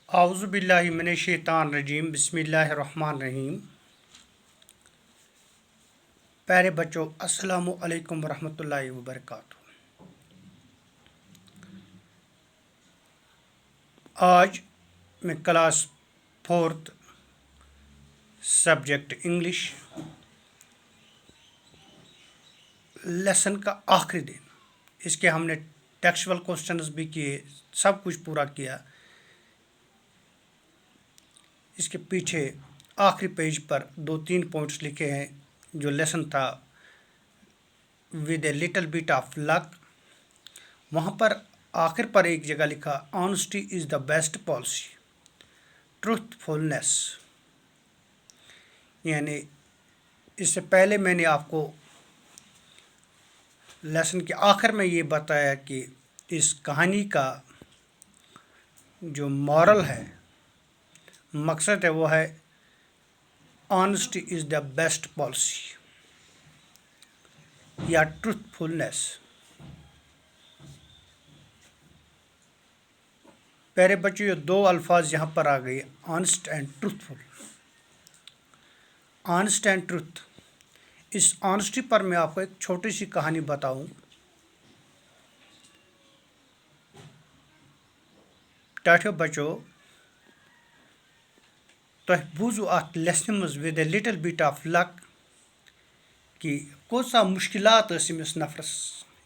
आउज़ु बिल्लाहि मिनश शैतानिर रजीम बिस्मिल्लाहिर रहमानिर रहीम। प्यारे बच्चों, अस्सलामु अलैकुम वरहमतुल्लाहि वबरकातुहू। आज मैं class fourth subject English lesson का आखिरी दिन, इसके हमने टेक्सचुअल क्वेश्चंस भी किए, सब कुछ पूरा किया। इसके पीछे आखिरी पेज पर 2-3 पॉइंट्स लिखे हैं जो लेसन था with a little bit of luck. वहाँ पर आखिर पर एक जगह लिखा honesty is the best policy, truthfulness. यानी इससे पहले मैंने आपको लेसन के आखिर में ये बताया कि इस कहानी का जो मॉरल है, मकसद है, वो है honesty is the best policy या ट्रूथफुलनेस। प्यारे बच्चों, ये दो अल्फाज यहाँ पर आ गए, honest and truthful. Honest and truth, इस ऑनेस्टी पर मैं आपको एक छोटी सी कहानी बताऊं। टाठियो बच्चों, तुह बूझो अत लेसन मज with a little bit of luck कि कोसा मुश्किलात अमिस नफरस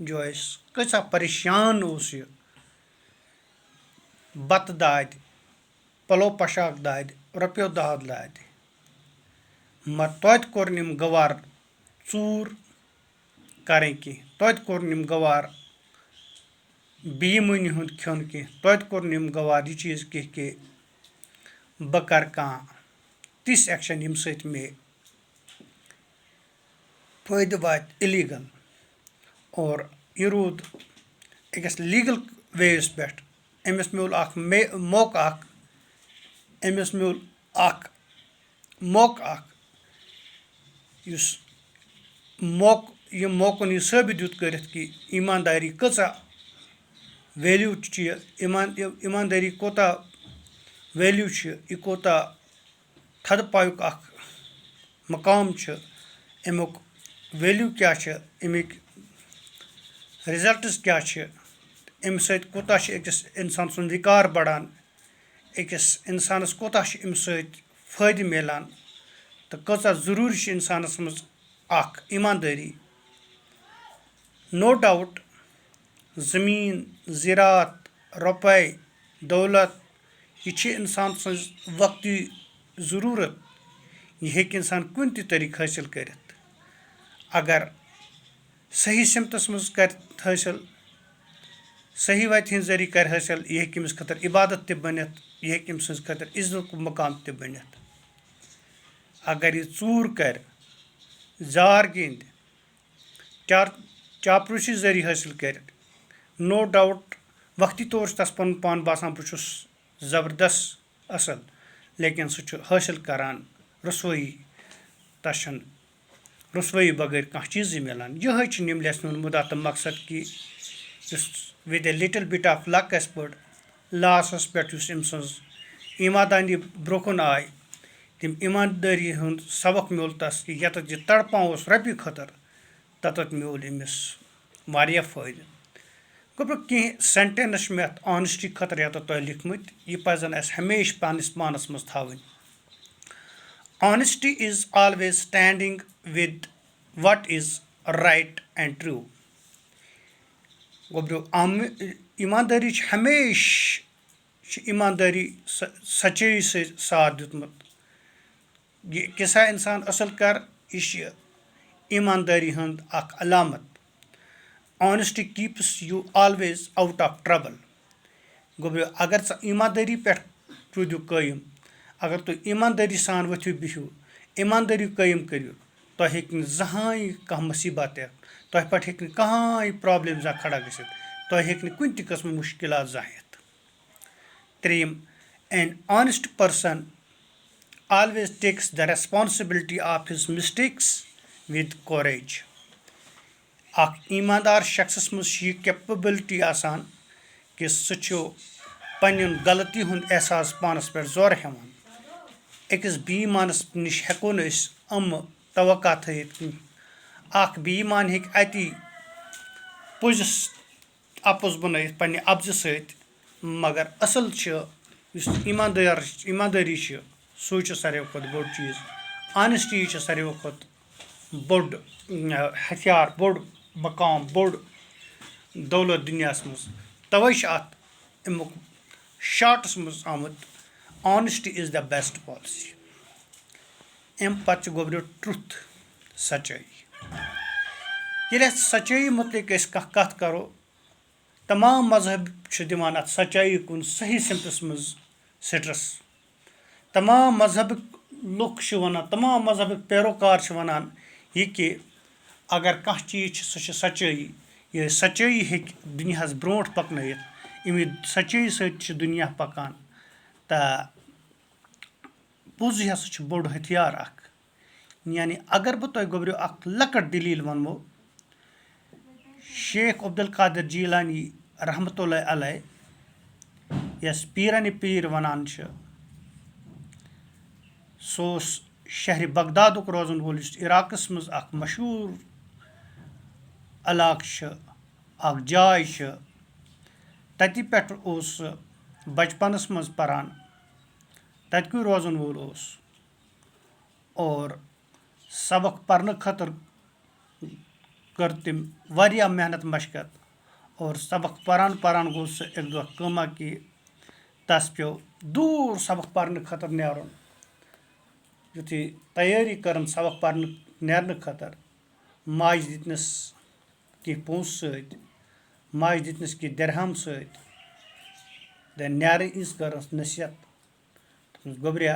जो कसा परेशान उस यह बत दाद, पलो पशाक दाद, रुपयो दाद लाद, मत तोत कोर निम गवार चूर करें कि तोत कोर निम गवार बीमन हुंद खन कि तोत कोर निम गवार यह चीज़ कि बह कर तिस एक्शन यम सत मे फायदे वात इलीगल और यह रूद अकिस लीगल वेस पे। अमिस मिल मौका अमिस मिल मौका यह मौकन यह साबित दुत कर कि ईमानदारी कचा वैल्यू ईमानदारी कोता वैल्यू यह कोता थद पायुक मकाम अमुक वैल्यू क्या अमिक रिजल्ट्स क्या अम सत कोता अकिस इंसान सुंद विकार बढ़ान, अकिस इंसानस कोता अम सत फायदे मिलान, तो कचा जरूरी इंसानस मज ईमानदारी। नो डाउट ज़मीन ज़रात रुपये दौलत यह इंसान सज वक्ती ज़रूरत, यह हेक इंसान कुन ति तरीक़ हासिल कर। अगर सही सिमतस मज कर हासिल, सही वत हिंद जरिए कर हासिल, यह हेक अमिस खतर इबादत ते बनित, यह हेक अमिस खतर इज्जत मकाम ते बनित। अगर यह चूर कर, जार गिंद, चापलूसी जरिए हासिल कर, नो डाउट वक्ती तौर तस पन पान बासान बहुत ज़बरदस्त असल, लेकिन सह हासिल करान रसोई, तस रसोई बगैर कह चीज़ मिलान। यह निम लेसन मुदा तो मकसद कि with a little bit of luck पर लासस पे अम सज ईमानदारी ब्रोकन आय, तम ईमानदारी हूँ सबक मिल तस कि यत यह तड़पान रपि खतर तत मिल अमिस वारिया फायदे। गो कह सेंटेंस मे अत ऑनेस्टी खतर यत तुह लिखमत, यह पजन अस हमेशा पानस पानस मज थावन। Honesty is always standing with what is right and true। गोब्रो ईमानदारी हमेशा ईमानदारी सच्चाई से साथ दुतमुत। यह किसा इंसान असल कर, यह ईमानदारी हंद अख अलामत। Honesty keeps you always out of trouble. गोब्रो अगर ईमानदारी पे रूदू कायम, अगर तुम ईमानदारी सान वथु बिहू, ईमानदारी कायम करू, तुह हेक जहां कह मुसीबत तुह पे हेक कहां प्रॉब्लम जा खड़ा गसित, तुह हेक कुन ति किस्म मुश्किलात जा हेत। त्रेम, an honest person always takes the responsibility of his mistakes with courage. अख ईमानदार शख्स मज यह कैपेबिलिटी आसान कि सह पन्निन गलती हुंद एहसास पानस पे जोर हेवान अकिस बेईमानस निश हेको न तवक्का थयित अख बेईमान हेक अति पुजिस अपोज बनयित पन्ने अब्ज सहित मगर असल युस ईमानदारी सू सारे खुद बोड़ चीज ऑनेस्टी सारे खुद बोड़ हथियार बोड़ मकाम बोड़ दौलत दुनिया मज तवे अत अमुक शार्टस मज आमुत honesty is the best policy अम पे गोब्रो ट्रुथ सच्चाई ये सच्चाई मुतलिक कत करो तमाम मजहब दिवान अत सच्चाई कुन सही सिमतस मज स्ट्रेस तमाम मजहब लुक वन तमाम मजहब पैरोकार वनान यह कि अगर कह चीज सह सच्चाई ये सच्चाई हे दुनिया ब्रोट पकनयित अमी सच्चाई सत दुनिया पकान तो पोज हसा बोड़ हथियार अख यानी अगर बह तुम गोब्रो अख लकट दलील वनमो शेख अब्दुल कादिर जीलानी रहमतुल्लाह अलैह यस पीरन पीर वनान सोस शहर बगदादुक रोजन वोल इराकस मज अख मशहूर इलाक अख जाय तति पेट ओस बचपनस मज परान तत्कु रोजन वोल ओस और सबक पढ़ने खतर कर तम वारिया मेहनत मशक्कत और सबक परान परान गो सह एक दो कमा कि तस पे दूर सबक पढ़ने खतर नेरुन युथी तैयारी कर सबक पढ़ने नेरने खतर माज दितनस कि पोस सत माज दितनस कि दिरहम सत नेर इज कर नसीहत गोब्रिया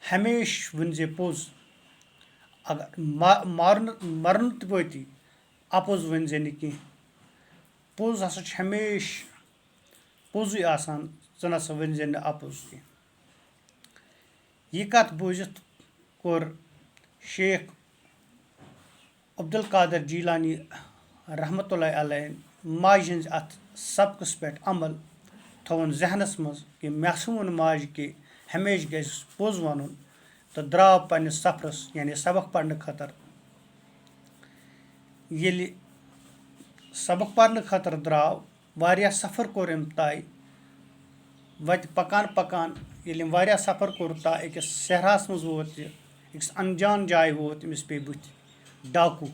हमेश वन जे पोज अगर मरन तपति अपोज वन जे नि पोज हसा हमेश पोजु आसान च नसा वन जे अपोज कह यह कत बूझित कोर शेख अब्दुल कादिर जीलानी रहमतुल्लाह अलैह माज हंज अत सबकस पे अमल थवन जहनस मज कि मे वोन माज कि हमेश गज पोज वन तो द्राव पन्नस सफरस यानी सबक पढ़ने खतर ये सबक पढ़ने खतर द्राव वारिया सफ़र कोर अम तय वत पकान पकान ये वारिया सफ़र कोर तय अकिस सहरास मज वोत अकिस अनजान जाय वोत अमिस पे बुथ डाकू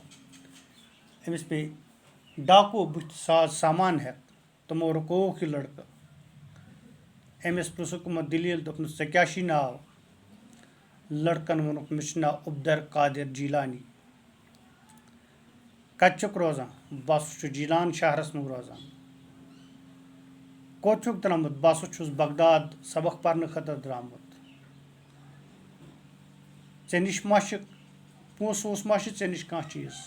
अमिस पे डाकू बुथ साज सामान हेत तमो रुकोक यह लड़का अमिस पृछुक दलील दोपनस ऐ क्या नाव लड़कन वोनुक मे नाव अब्दुल कादिर जीलानी कतुक रोजान बस जीलान शहरस मज रोजान कोचुक द्रामुत बस बगदाद सबक पढ़ने खतर द्रामुत ऐ निश पोस वोस मा ऐ निश कह चीज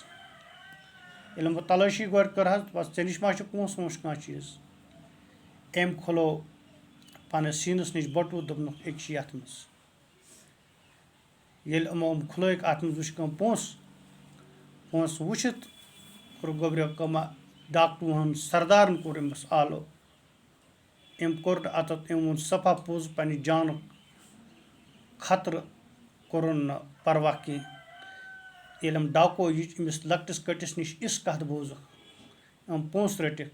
ये बह तलाशी गोर कर बस ऐ निश मा पोस वोस कह चीज अम खोलो पनस सीनस नश बटू दोपनुक एक ये मज ये खुलक अत मज वो पोस पोस वुचित कोर गोब्रो कमा डाकू हन सरदारन कोर अमस आलो अम कोर अत अम वो सफा पोज पन्ने जान खतर कोरुन परवाह कह ये डाको अमिस लकटिस कटिस नश इस कत बोजक अम पोस रटिक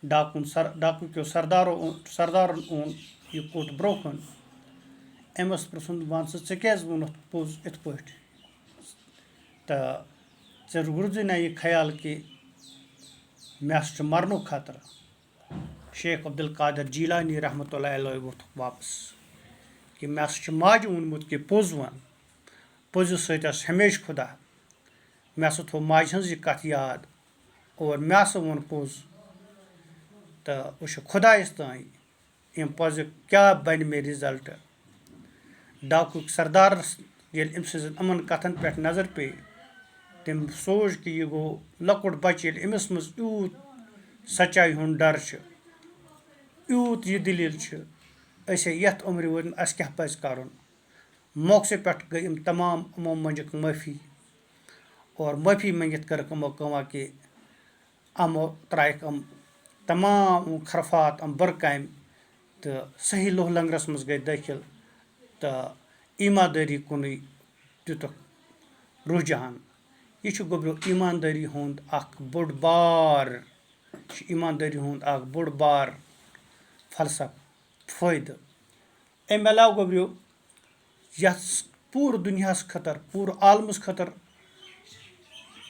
डाकू क्यों सरदारन ओन यह कोट ब्रोकन अमस पृछुन वन ऐ क्या वोनुक पोज इत पे तो ऐ गुर्ज ना यह ख्याल कि मे मरन खतर शेख अब्दुल कादिर जीलानी रहमतुल्लाह अलैह वोत वापस कि मे माज वोनमुत कि पोज वन पोज सत हमेश खुदा मे थो माज हज यह कथ याद और मे वोन पोज तो वह खुदायस तान अम पोज क्या बन मे रिजल्ट डाकू सरदारस ये अम सज अमन कथन पे नजर पे तम सोच कि यह गो लकुट बच ये अमिस मज यूत सच्चाई हुंद डर यूत यह दलील यथ उम्र वो अस क्या पज कर मौके पे गई तमाम अमो मंजक माफ़ी और माफ़ी मंगित कर कमो कमा कि अमो त्रायक तमाम खरफात बुरٕ कامہِ تہٕ صحیح لوہ لنگرس منٛز گٔے دٲخِل تہٕ ایٖماندٲری کُنُے دِتُکھ رُجحان. یہِ چھُ گوٚبریو ایٖماندٲری ہُنٛد اکھ بوٚڑ بار ایٖماندٲری ہُنٛد اکھ بوٚڑ بار فلسفہٕ فٲیدٕ. اَمہِ علاوٕ گوٚبریو یَتھ پوٗرٕ دُنیاہَس خٲطرٕ پوٗرٕ عالمَس خٲطرٕ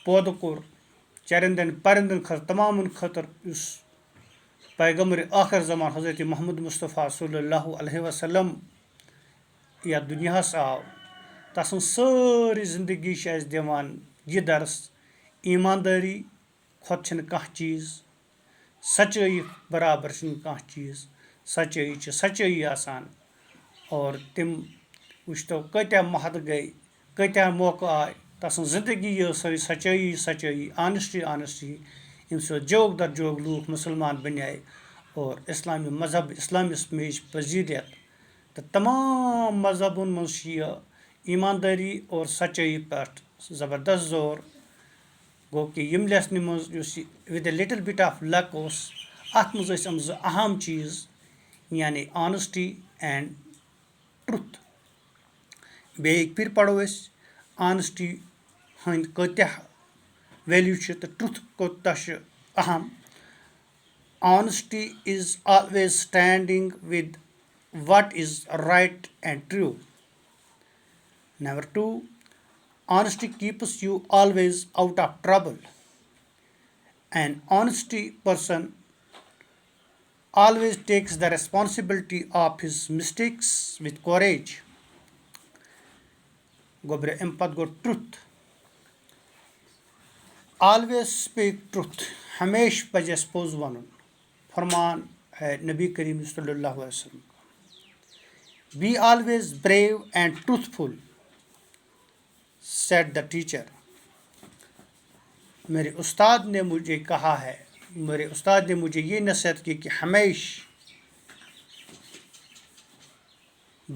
پٲدٕ کوٚر چرندن پرندن خٲطرٕ تمامن خٲطرٕ یُس پیغمبر آخر زمان حضرت محمد مصطفیٰ صلی اللہ علیہ وسلم یتھ دُنیاہس آو تسٕنٛز سٲرٕے زندگی چھِ اَسہِ دِوان یہِ درس ایٖماندٲری کھۄتہٕ چھِنہٕ کانٛہہ چیٖز سچٲیی برابر چھِنہٕ کانٛہہ چیٖز سچٲیی چھِ سچٲیی آسان اور تِم وٕچھتو کۭتیاہ محد گٔے کۭتیاہ موقعہٕ آے تسٕنٛز زندگی ٲس سۄے سچٲیی آنٮ۪سٹی ییٚمہِ سۭتۍ جوگ در جوگ لوٗکھ مُسلمان بنے اور اِسلامی مذہب اِسلامِس میج پذیٖریت تہٕ تمام مذہبن منٛز چھِ یہِ ایٖماندٲری اور سچٲیی پٮ۪ٹھ زبردست زور گوٚو کہِ یِم لیسنہِ منٛز یُس یہِ with a little bit of لک اوس اَتھ منٛز ٲسۍ یِم زٕ اہم چیٖز یعنی آنٮ۪سٹی اینڈ ٹرٛتھ. بیٚیہِ اَکہِ پھِرِ پَرو أسۍ آنٮ۪سٹی ہٕنٛدۍ کۭتیاہ ویلیوٗ چھِ تہٕ ٹرٛتھ کوٗتاہ چھُ اہم. Honesty is always standing with what is right and true. Number 2, honesty keeps you always out of trouble. An honest person always takes the responsibility of his mistakes with courage. گوٚبرِ اَمہِ پتہٕ گوٚو ٹرٛتھ. Always speak ٹرٛتھ. ہمیشہٕ پَزِ اَسہِ پوٚز وَنُن. فرمان ہے نبی کریم صلی اللہ علیہ وسلم. Be always brave and truthful said the teacher. मेरे उस्ताद ने मुझे कहा है मेरे उस्ताद ने मुझे ये नसीहत की कि हमेशा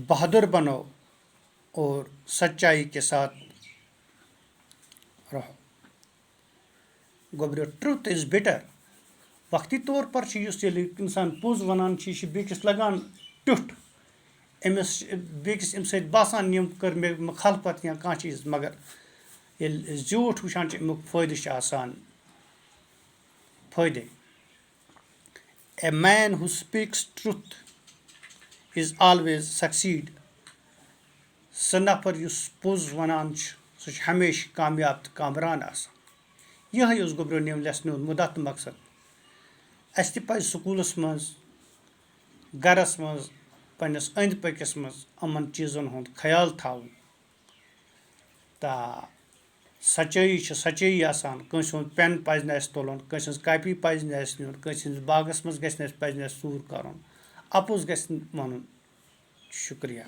बहादुर बनो और सच्चाई के साथ रहो. गोबरो ट्रुथ इज बिटर. वक्ती तौर पर यُस ییٚلہِ اِنسان پوٚز وَنان چھِ یہِ چھِ بیٚکِس لگان ٹیوٚٹھ أمِس بیٚکِس اَمہِ سۭتۍ باسان یِم کٔر مےٚ مُخالفت یا کانٛہہ چیٖز مگر ییٚلہِ أسۍ زیوٗٹھ وٕچھان چھِ اَمیُک فٲیدٕ چھِ آسان فٲیدَے. اے مین ہوٗ سپیٖکس ٹرٛتھ اِز آلویز سکسیٖڈ. سُہ نفر یُس پوٚز وَنان چھُ سُہ چھُ ہمیشہٕ کامیاب تہٕ کامران آسان. یِہوٚے اوس گوٚبریو ییٚمہِ لیسنہِ ہُنٛد مُدا تہٕ مقصد. اَسہِ تہِ پَزِ سکوٗلَس منٛز گَرَس منٛز پنٛنِس أنٛدۍ پٔکِس منٛز یِمَن چیٖزَن ہُنٛد خیال تھاوُن تہٕ سچٲیی چھِ سچٲیی آسان. کٲنٛسہِ ہُنٛد پٮ۪ن پَزِ نہٕ اَسہِ تُلُن کٲنٛسہِ ہٕنٛز کاپی پَزِ نہٕ اَسہِ نیُن کٲنٛسہِ ہٕنٛدِس باغَس منٛز پَزِ نہٕ اَسہِ ژوٗر کَرُن اَپُز گژھِ نہٕ وَنُن. شُکریہ.